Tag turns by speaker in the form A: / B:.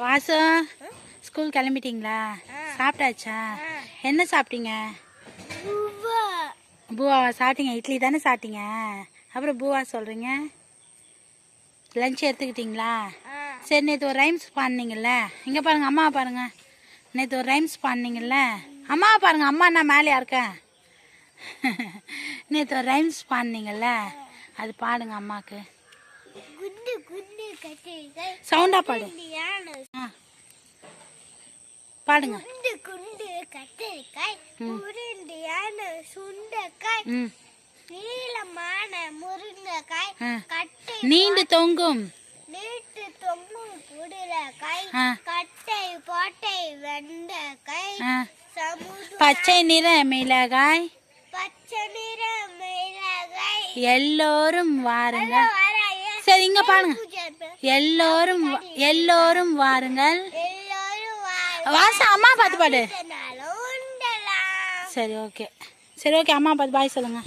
A: Vasu school கிளம்பிட்டீங்களா? சாப்பிட்டாச்சா? என்ன சாப்பிட்டீங்க? பூவாவா சாப்பிட்டீங்க? இட்லி தானே சாப்பிட்டீங்க. அப்புறம் பூவா சொல்கிறீங்க. லஞ்ச் எடுத்துக்கிட்டிங்களா? சரி, நேற்று ஒரு ரைம்ஸ் பாடினீங்கல்ல, இங்கே பாருங்கள், அம்மாவை பாருங்கள். நேற்று ஒரு ரைம்ஸ் பாடினீங்கல்ல, அம்மாவை பாருங்கள், அம்மா நான் மேலேயா இருக்கேன். நேற்று ஒரு ரைம்ஸ் பாடினீங்கல்ல, அது பாடுங்க அம்மாவுக்கு. சவுண்டா பாடு. பாடுங்க. நீண்டு தொங்கும் பச்சை நிற மிளகாய் எல்லோரும் வாருங்கள். சரி, இங்க பாருங்க. எல்லோரும் வாருங்கள். வாசா அம்மா பார்த்து பாடு. சரி ஓகே, அம்மா பார்த்து பாய் சொல்லுங்க.